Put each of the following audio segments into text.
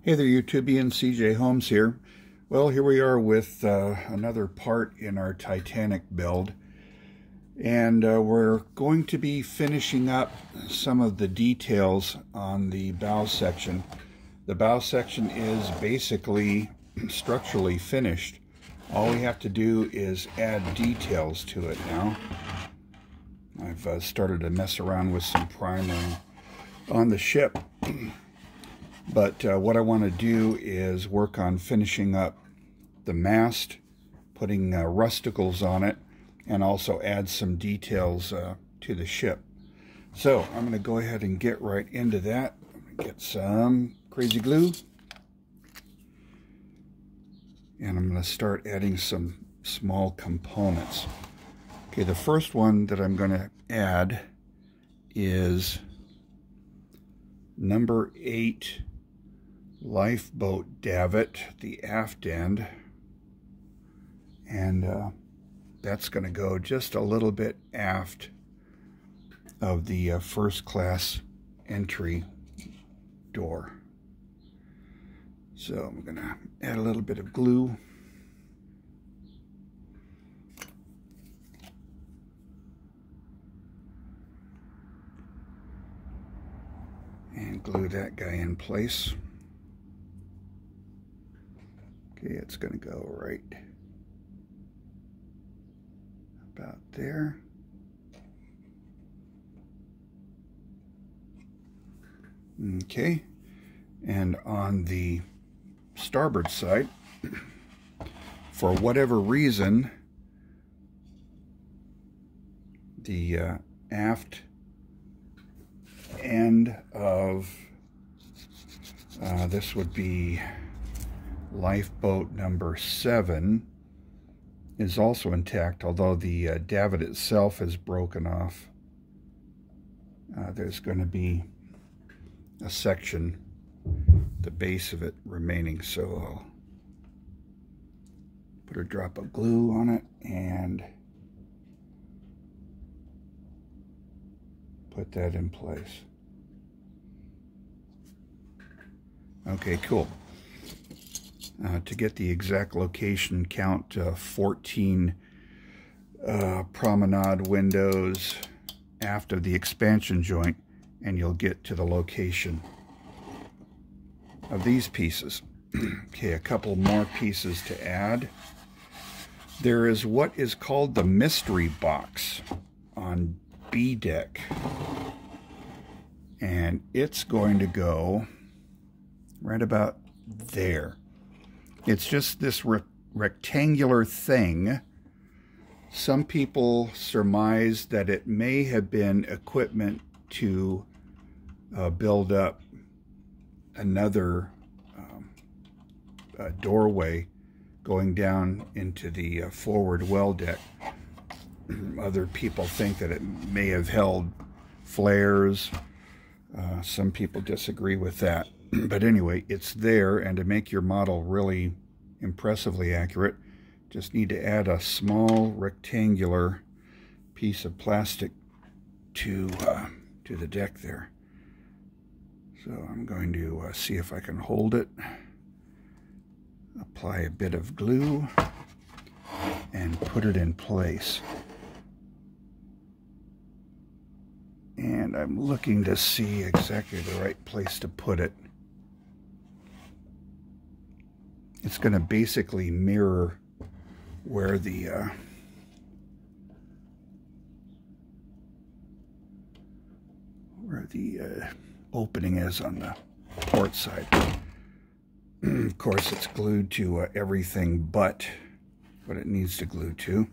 Hey there, YouTubian. CJ Holmes here. Well, here we are with another part in our Titanic build. And we're going to be finishing up some of the details on the bow section. The bow section is basically structurally finished. All we have to do is add details to it now. I've started to mess around with some primering on the ship. But what I want to do is work on finishing up the mast, putting rusticles on it, and also add some details to the ship. So I'm going to go ahead and get right into that. I'm going to get some crazy glue. And I'm going to start adding some small components. Okay, the first one that I'm going to add is number 8 lifeboat davit, the aft end, and that's going to go just a little bit aft of the first class entry door. So I'm going to add a little bit of glue. And glue that guy in place. Okay, it's going to go right about there. Okay, and on the starboard side, for whatever reason, the aft end of this would be lifeboat number 7 is also intact, although the davit itself is broken off. There's going to be a section, the base of it, remaining, so I'll put a drop of glue on it and put that in place. Okay, cool. To get the exact location, count 14 promenade windows aft of the expansion joint, and you'll get to the location of these pieces. Okay, a couple more pieces to add. There is what is called the mystery box on B deck, and it's going to go right about there. It's just this rectangular thing. Some people surmise that it may have been equipment to build up another doorway going down into the forward well deck. Other people think that it may have held flares. Some people disagree with that. But anyway, it's there, and to make your model really impressively accurate, just need to add a small rectangular piece of plastic to the deck there. So I'm going to see if I can hold it, apply a bit of glue, and put it in place. And I'm looking to see exactly the right place to put it. It's going to basically mirror where the opening is on the port side. Of course, it's glued to everything but what it needs to glue to.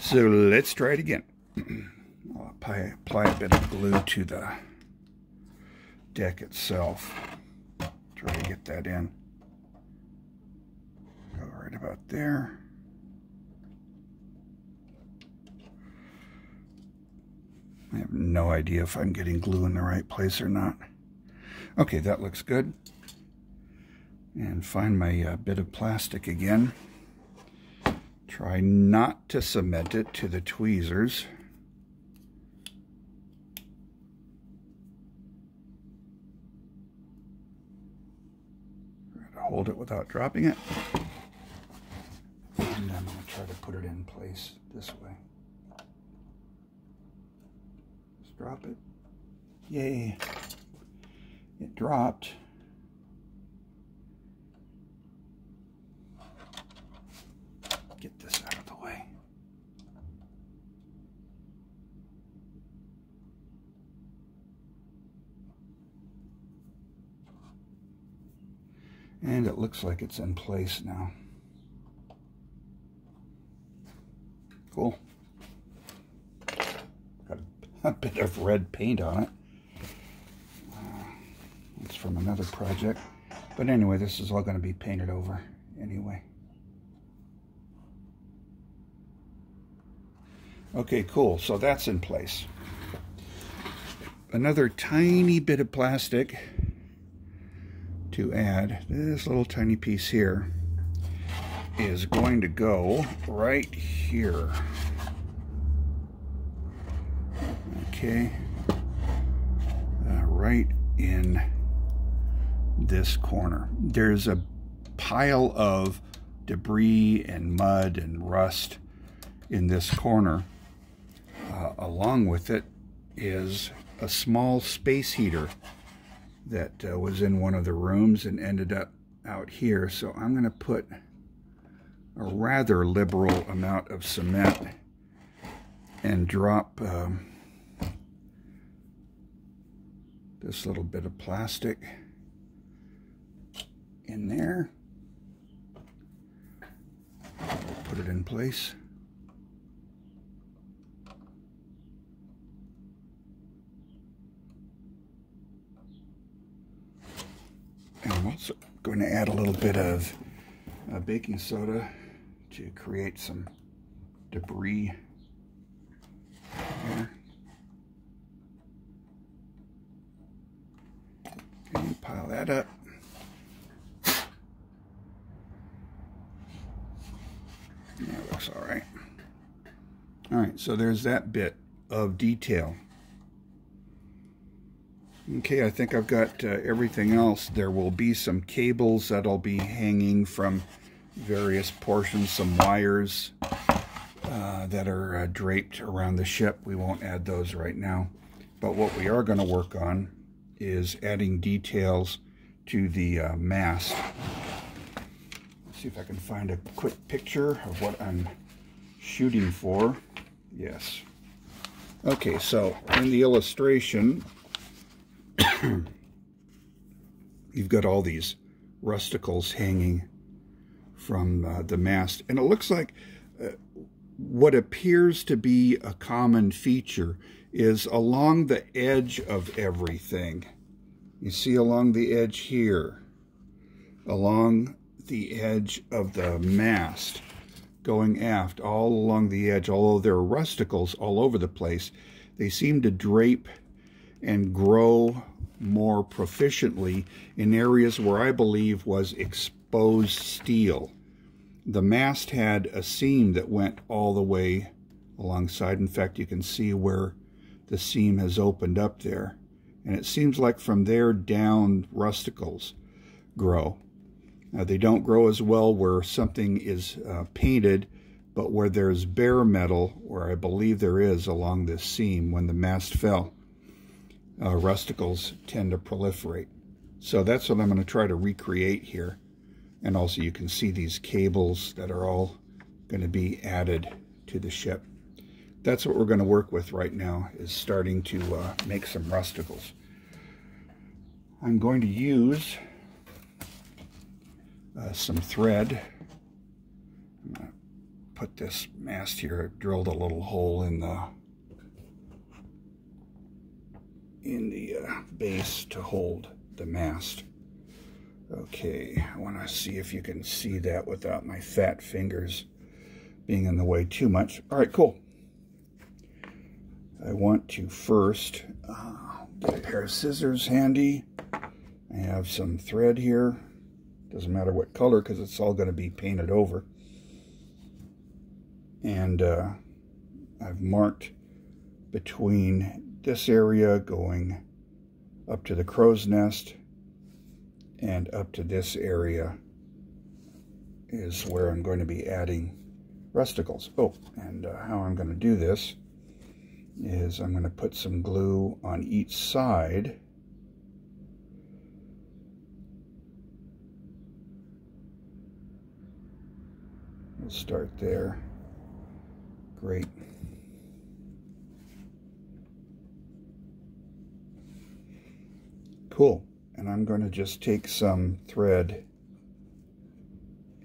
So let's try it again. I'll apply a bit of glue to the deck itself. Try to get that in. Go right about there. I have no idea if I'm getting glue in the right place or not. Okay, that looks good. And find my bit of plastic again. Try not to cement it to the tweezers. hold it without dropping it. And I'm going to try to put it in place this way. Just drop it. Yay. It dropped. Get this out of the way. And it looks like it's in place now. Cool. Got a bit of red paint on it. It's from another project. But anyway, this is all going to be painted over anyway. Okay, cool. So that's in place. Another tiny bit of plastic to add. This little tiny piece here is going to go right here. Okay. Right in this corner. There's a pile of debris and mud and rust in this corner. Along with it is a small space heater that was in one of the rooms and ended up out here. So I'm going to put a rather liberal amount of cement and drop this little bit of plastic in there. Put it in place. And I'm also going to add a little bit of baking soda to create some debris here. Okay, pile that up. That looks all right. All right, so there's that bit of detail. Okay, I think I've got everything else. There will be some cables that'll be hanging from various portions, some wires that are draped around the ship. We won't add those right now. But what we are going to work on is adding details to the mast. Let's see if I can find a quick picture of what I'm shooting for. Yes. Okay, so in the illustration, you've got all these rusticles hanging from the mast, and it looks like what appears to be a common feature is along the edge of everything. You see along the edge here, along the edge of the mast, going aft, all along the edge, although there are rusticles all over the place, they seem to drape and grow more proficiently in areas where I believe was exposed steel. The mast had a seam that went all the way alongside. In fact, you can see where the seam has opened up there. And it seems like from there down, rusticles grow. Now, they don't grow as well where something is painted, but where there's bare metal, where I believe there is along this seam when the mast fell, rusticles tend to proliferate. So that's what I'm going to try to recreate here. And also you can see these cables that are all going to be added to the ship. That's what we're going to work with right now, is starting to make some rusticles. I'm going to use some thread. I'm going to put this mast here. I've drilled a little hole in the base to hold the mast. Okay, I want to see if you can see that without my fat fingers being in the way too much. All right, cool. I want to first get a pair of scissors handy. I have some thread here. Doesn't matter what color because it's all going to be painted over. And I've marked between this area going up to the crow's nest and up to this area is where I'm going to be adding rusticles. Oh, and how I'm going to do this is I'm going to put some glue on each side. We'll start there. Great. Cool. And I'm going to just take some thread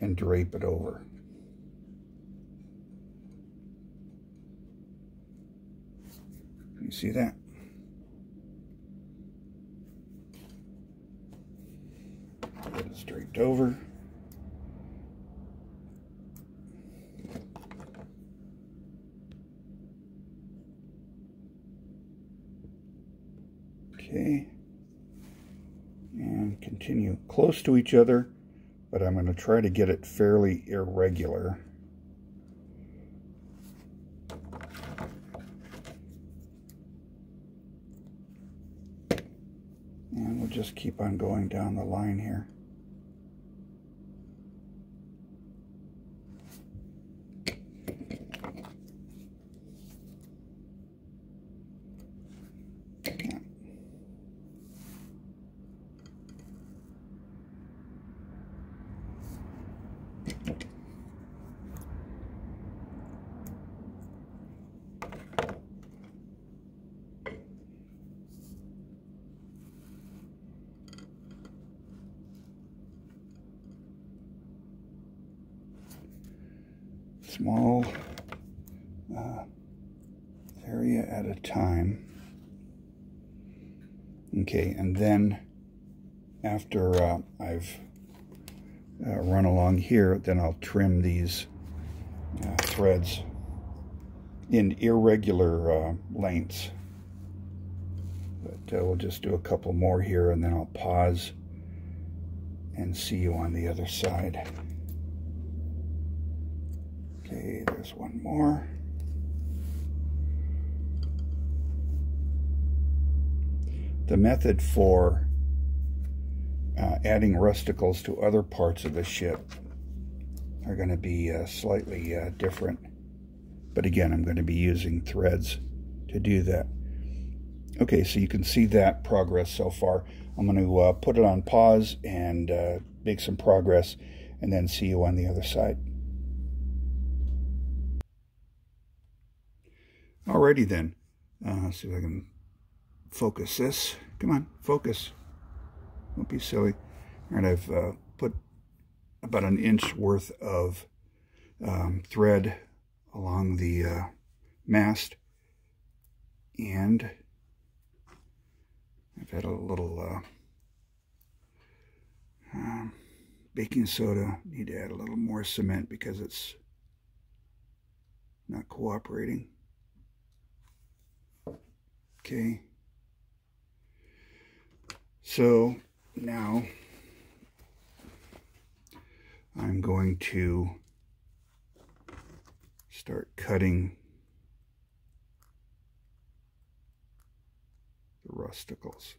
and drape it over. You see that? Get it draped over. Okay. And continue close to each other, but I'm going to try to get it fairly irregular. And we'll just keep on going down the line here. Small area at a time. Okay, and then after I've run along here, then I'll trim these threads in irregular lengths. But we'll just do a couple more here, and then I'll pause and see you on the other side. Okay, there's one more. The method for adding rusticles to other parts of the ship are going to be slightly different. But again, I'm going to be using threads to do that. Okay, so you can see that progress so far. I'm going to put it on pause and make some progress, and then see you on the other side. Alrighty then, see if I can focus this. Come on, focus. Don't be silly. All right, I've put about an inch worth of thread along the mast, and I've had a little baking soda. Need to add a little more cement because it's not cooperating. Okay, so now I'm going to start cutting the rusticles.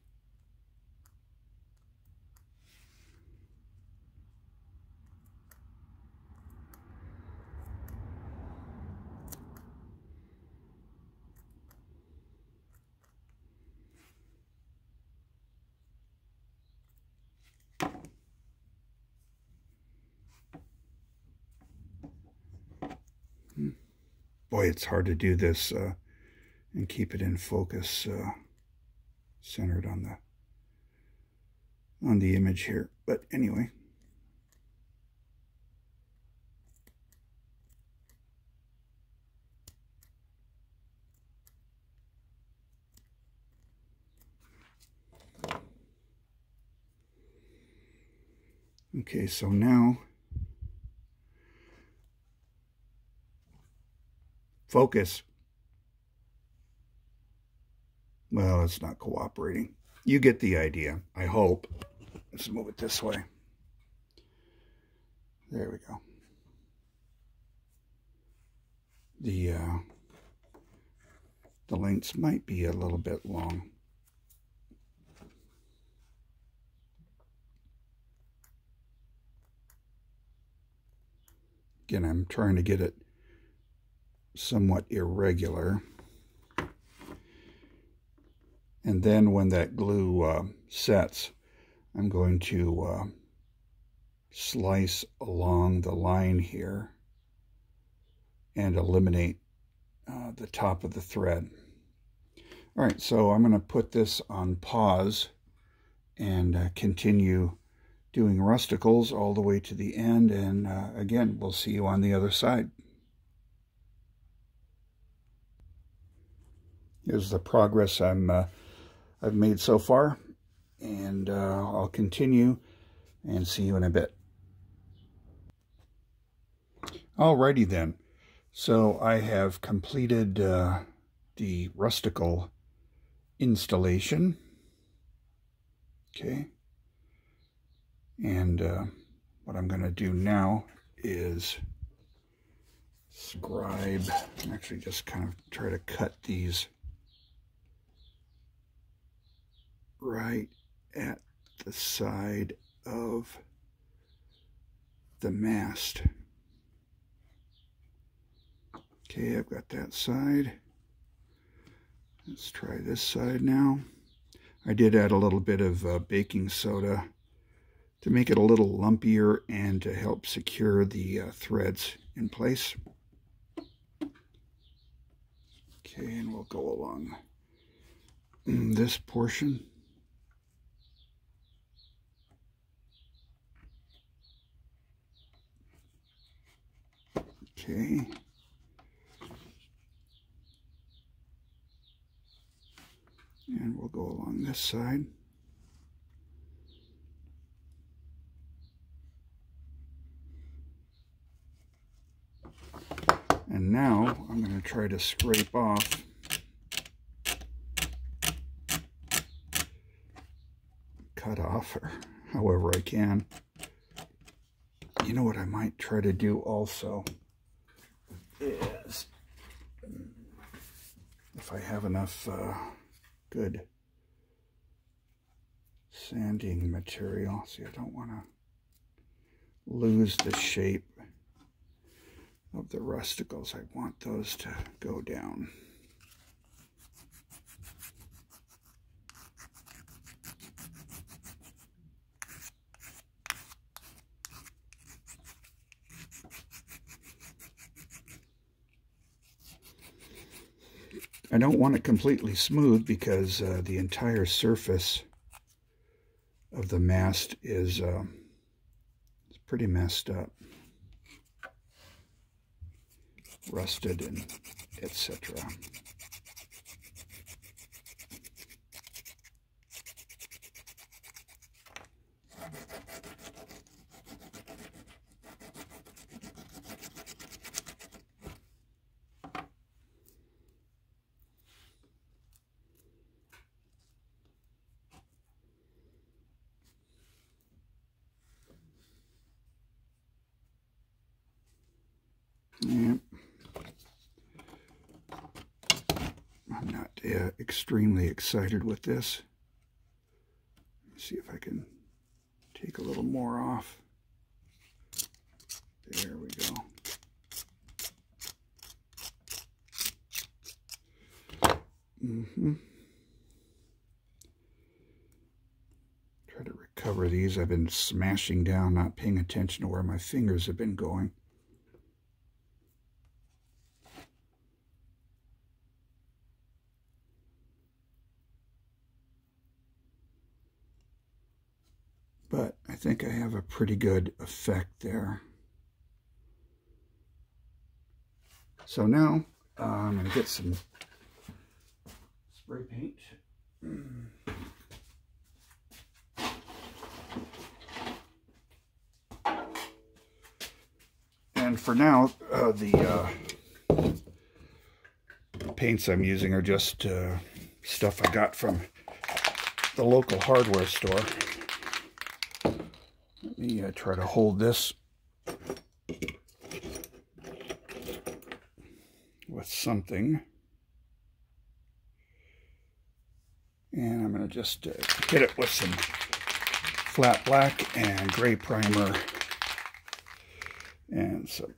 Boy, it's hard to do this and keep it in focus, centered on the image here. But anyway. Okay, so now focus. Well, it's not cooperating. You get the idea, I hope. Let's move it this way. There we go. The lengths might be a little bit long. Again, I'm trying to get it somewhat irregular. And then when that glue sets, I'm going to slice along the line here and eliminate the top of the thread. All right, so I'm going to put this on pause and continue doing rusticles all the way to the end, and again, we'll see you on the other side. Here's the progress I've made so far, and I'll continue and see you in a bit. Alrighty then, so I have completed the rusticle installation. Okay, and what I'm going to do now is scribe, actually just kind of try to cut these right at the side of the mast. Okay, I've got that side. Let's try this side now. I did add a little bit of baking soda to make it a little lumpier and to help secure the threads in place. Okay, and we'll go along this portion. Okay. And we'll go along this side. And now I'm going to try to scrape off cut off, or however I can. You know what I might try to do also is, if I have enough good sanding material, see, I don't want to lose the shape of the rusticles. I want those to go down. I don't want it completely smooth because the entire surface of the mast is it's pretty messed up, rusted, and etc. Yeah. I'm not extremely excited with this. Let's see if I can take a little more off. There we go. Try to recover these. I've been smashing down, not paying attention to where my fingers have been going. But I think I have a pretty good effect there. So now I'm going to get some spray paint. And for now, the paints I'm using are just stuff I got from the local hardware store. Let me try to hold this with something. And I'm going to just hit it with some flat black and gray primer and some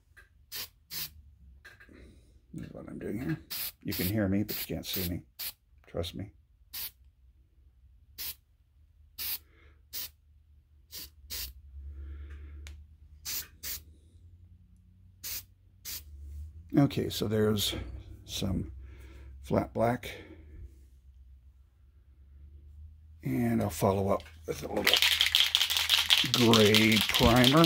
doing here. You can hear me, but you can't see me. Trust me. Okay, so there's some flat black. And I'll follow up with a little gray primer.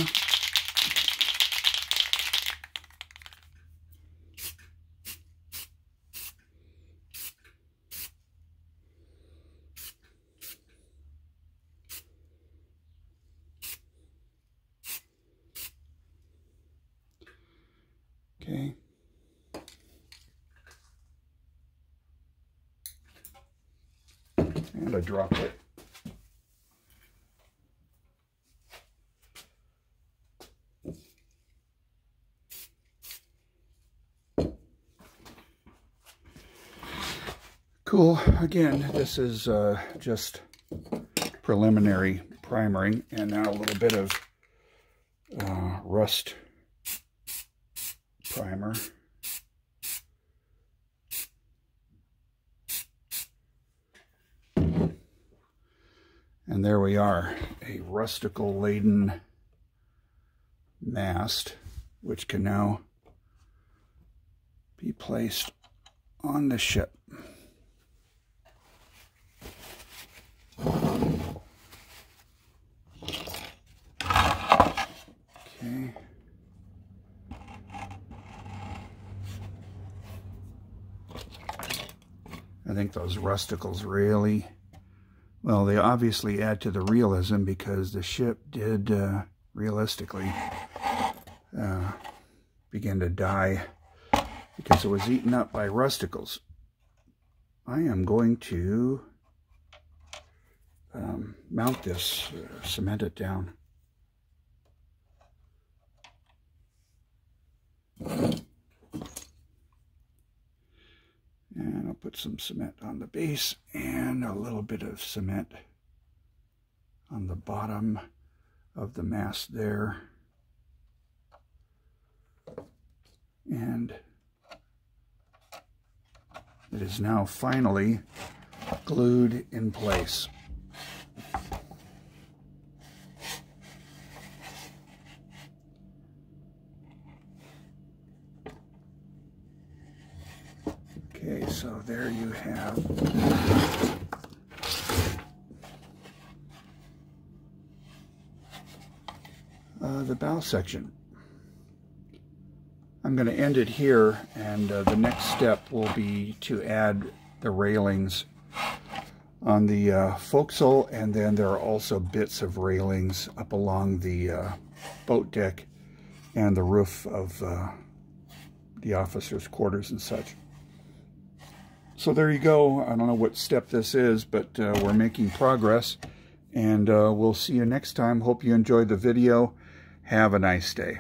Okay. And a droplet. Cool. Again, this is just preliminary primering, and now a little bit of rust primer. And there we are, a rusticle-laden mast, which can now be placed on the ship. Okay. I think those rusticles really, well, they obviously add to the realism, because the ship did realistically begin to die because it was eaten up by rusticles. I am going to mount this, cement it down. And I'll put some cement on the base and a little bit of cement on the bottom of the mast there. And it is now finally glued in place. Okay, so there you have the bow section. I'm going to end it here, and the next step will be to add the railings on the forecastle, and then there are also bits of railings up along the boat deck and the roof of the officers' quarters and such. So there you go. I don't know what step this is, but we're making progress, and we'll see you next time. Hope you enjoyed the video. Have a nice day.